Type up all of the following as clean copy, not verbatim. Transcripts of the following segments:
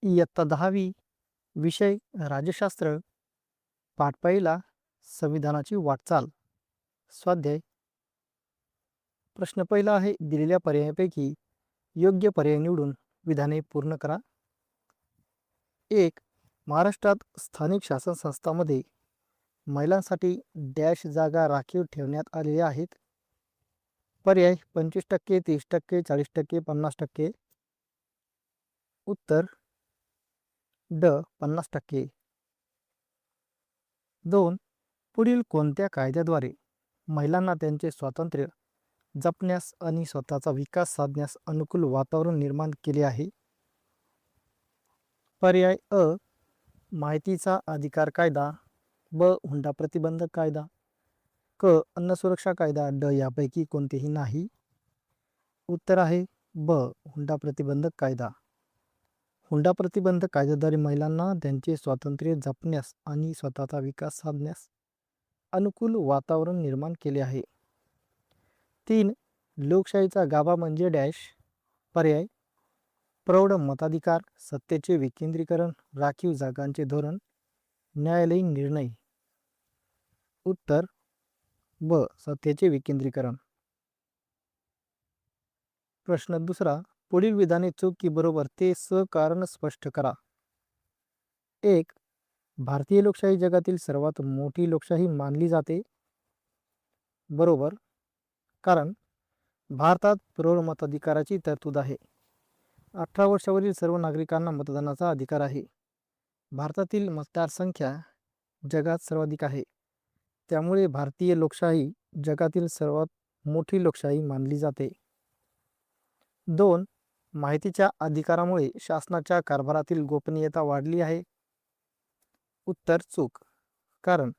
इयत्ता 10वी विषय राज्यशास्त्र पाठ पहिला संविधानाची वाटचाल स्वाध्याय प्रश्न पहिला आहे दिलेल्या पर्यायापैकी योग्य पर्याय निवडून विधाने पूर्ण करा. 1. महाराष्ट्रात स्थानिक शासन संस्थांमध्ये महिलांसाठी डॅश जागा राखीव ठेवण्यात आलेल्या आहेत. पर्याय 25%, 30%, 40%, 50%. उत्तर ड 50%. 2. पुढील कोणत्या कायद्याद्वारे महिलांना त्यांचे स्वातंत्र्य जपण्यास आणि स्वतःचा विकास साधण्यास अनुकूल वातावरण निर्माण केले आहे? पर्याय अ. माहितीचा अधिकार कायदा, ब. हुंडा प्रतिबंधक कायदा, क. अन्न सुरक्षा कायदा, ड. यापैकी कोणतेही नाही. उत्तर आहे ब. हुंडा प्रतिबंधक कायदा. हुंडा प्रतिबंधक कायद्याद्वारे महिलांना त्यांचे स्वातंत्र्य जपण्यास आणि स्वतःचा विकास साधण्यास अनुकूल वातावरण निर्माण केले आहे. 3. लोकशाहीचा गाभा म्हणजे डॅश. पर्याय प्रौढ मताधिकार, सत्तेचे विकेंद्रीकरण, राखीव जागांचे धोरण, न्यायालयीन निर्णय. उत्तर ब. सत्तेचे विकेंद्रीकरण. प्रश्न दुसरा, पुढील विधाने चूक की बरोबर ते कारण स्पष्ट करा. 1. भारतीय लोकशाही जगातील सर्वात मोठी लोकशाही मानली जाते. बरोबर, कारण भारतात प्रौढ मताधिकाराची तरतूद आहे. 18 वर्षावरील सर्व नागरिकांना मतदानाचा अधिकार आहे. भारतातील मतदारसंख्या जगात सर्वाधिक आहे. त्यामुळे भारतीय लोकशाही जगातील सर्वात मोठी लोकशाही मानली जाते. 2. माहितीच्या अधिकारामुळे शासनाच्या कारभारातील गोपनीयता वाढली आहे. उत्तर चूक, कारण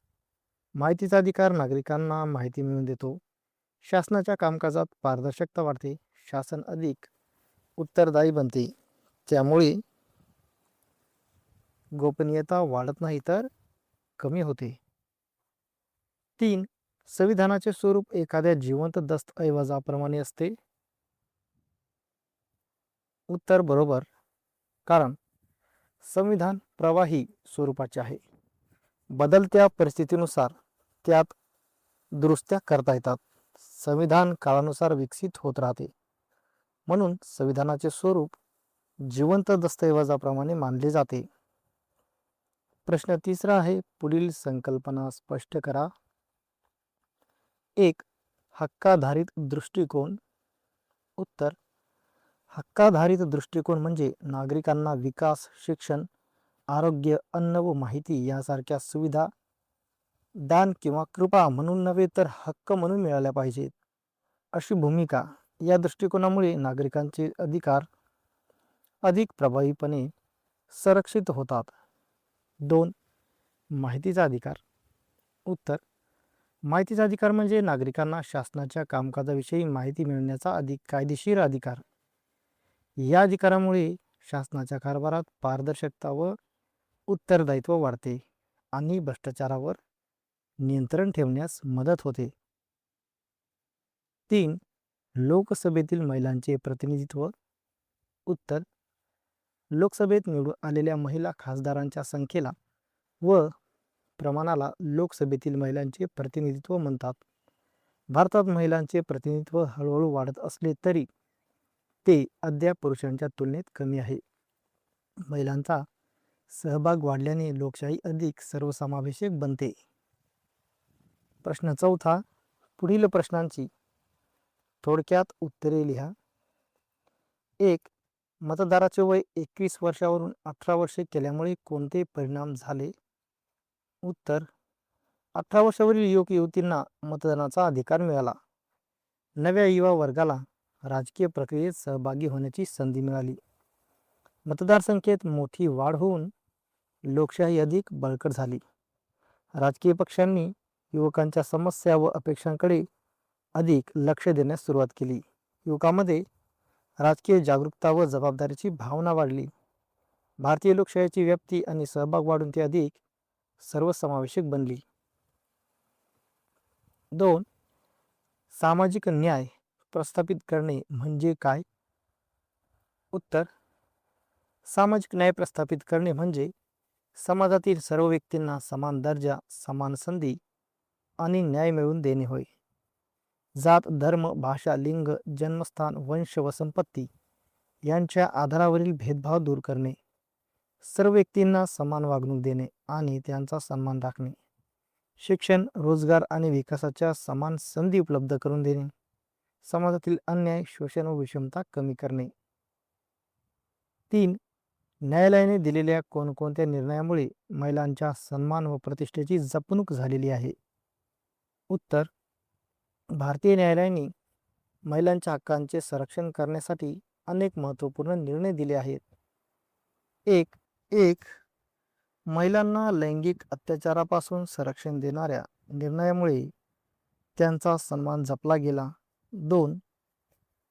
माहितीचा अधिकार नागरिकांना माहिती मिळवून देतो. शासनाच्या कामकाजात पारदर्शकता वाढते. शासन अधिक उत्तरदायी बनते. त्यामुळे गोपनीयता वाढत नाही तर कमी होते. 3. संविधानाचे स्वरूप एखाद्या जिवंत दस्तऐवजाप्रमाणे असते. उत्तर बरोबर, कारण संविधान प्रवाही स्वरूपाचे आहे. बदलत्या परिस्थितीनुसार त्यात दुरुस्त्या करता येतात. संविधान काळानुसार विकसित होत राहते. म्हणून संविधानाचे स्वरूप जिवंत दस्तऐवजाप्रमाणे मानले जाते. प्रश्न तिसरा आहे, पुढील संकल्पना स्पष्ट करा. 1. हक्काधारित दृष्टिकोन. उत्तर हक्काधारित दृष्टिकोन म्हणजे नागरिकांना विकास, शिक्षण, आरोग्य, अन्न व माहिती यासारख्या सुविधा दान किंवा कृपा म्हणून नव्हे तर हक्क म्हणून मिळाल्या पाहिजेत, अशी भूमिका. या दृष्टिकोनामुळे नागरिकांचे अधिकार अधिक प्रभावीपणे संरक्षित होतात. 2. माहितीचा अधिकार. उत्तर माहितीचा अधिकार म्हणजे नागरिकांना शासनाच्या कामकाजाविषयी माहिती मिळवण्याचा कायदेशीर अधिकार. या अधिकारामुळे शासनाच्या कारभारात पारदर्शकता व उत्तरदायित्व वाढते आणि भ्रष्टाचारावर नियंत्रण ठेवण्यास मदत होते. 3. लोकसभेतील महिलांचे प्रतिनिधित्व. उत्तर लोकसभेत निवडून आलेल्या महिला खासदारांच्या संख्येला व प्रमाणाला लोकसभेतील महिलांचे प्रतिनिधित्व म्हणतात. भारतात महिलांचे प्रतिनिधित्व हळूहळू वाढत असले तरी ते अद्याप पुरुषांच्या तुलनेत कमी आहे. महिलांचा सहभाग वाढल्याने लोकशाही अधिक सर्वसमावेशक बनते. प्रश्न चौथा, पुढील प्रश्नांची थोडक्यात उत्तरे लिहा. 1. मतदाराचे वय 21 वर्षावरून 18 वर्षे केल्यामुळे कोणते परिणाम झाले? उत्तर 18 वर्षावरील युवक युवतींना मतदानाचा अधिकार मिळाला. नव्या युवा वर्गाला राजकीय प्रक्रियेत सहभागी होण्याची संधी मिळाली. मतदारसंख्येत मोठी वाढ होऊन लोकशाही अधिक बळकट झाली. राजकीय पक्षांनी युवकांच्या समस्या व अपेक्षांकडे अधिक लक्ष देण्यास सुरुवात केली. युवकांमध्ये राजकीय जागरूकता व जबाबदारीची भावना वाढली. भारतीय लोकशाहीची व्याप्ती आणि सहभाग वाढून ती अधिक सर्वसमावेशक बनली. 2. सामाजिक न्याय प्रस्थापित करणे म्हणजे काय? उत्तर सामाजिक न्याय प्रस्थापित करणे म्हणजे समाजातील सर्व व्यक्तींना समान दर्जा, समान संधी आणि न्याय मिळवून देणे होय. जात, धर्म, भाषा, लिंग, जन्मस्थान, वंश व संपत्ती यांच्या आधारावरील भेदभाव दूर करणे, सर्व व्यक्तींना समान वागणूक देणे आणि त्यांचा सन्मान राखणे, शिक्षण, रोजगार आणि विकासाच्या समान संधी उपलब्ध करून देणे, समाजातील अन्याय, शोषण व विषमता कमी करणे. 3. न्यायालयाने दिलेल्या कोणकोणत्या निर्णयामुळे महिलांच्या सन्मान व प्रतिष्ठेची जपणूक झालेली आहे? उत्तर: भारतीय न्यायालयाने महिलांच्या हक्कांचे संरक्षण करण्यासाठी अनेक महत्त्वपूर्ण निर्णय दिले आहेत. 1. महिलांना लैंगिक अत्याचारापासून संरक्षण देणाऱ्या निर्णयामुळे त्यांचा सन्मान जपला गेला. 2.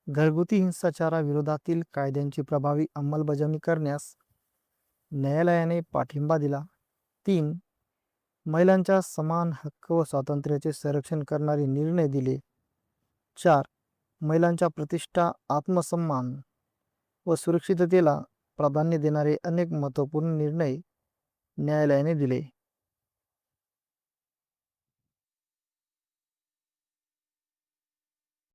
घरगुती हिंसाचाराविरोधातील कायद्यांची प्रभावी अंमलबजावणी करण्यास न्यायालयाने पाठिंबा दिला. 3. महिलांच्या समान हक्क व स्वातंत्र्याचे संरक्षण करणारे निर्णय दिले. 4. महिलांच्या प्रतिष्ठा, आत्मसन्मान व सुरक्षिततेला प्राधान्य देणारे अनेक महत्त्वपूर्ण निर्णय न्यायालयाने दिले.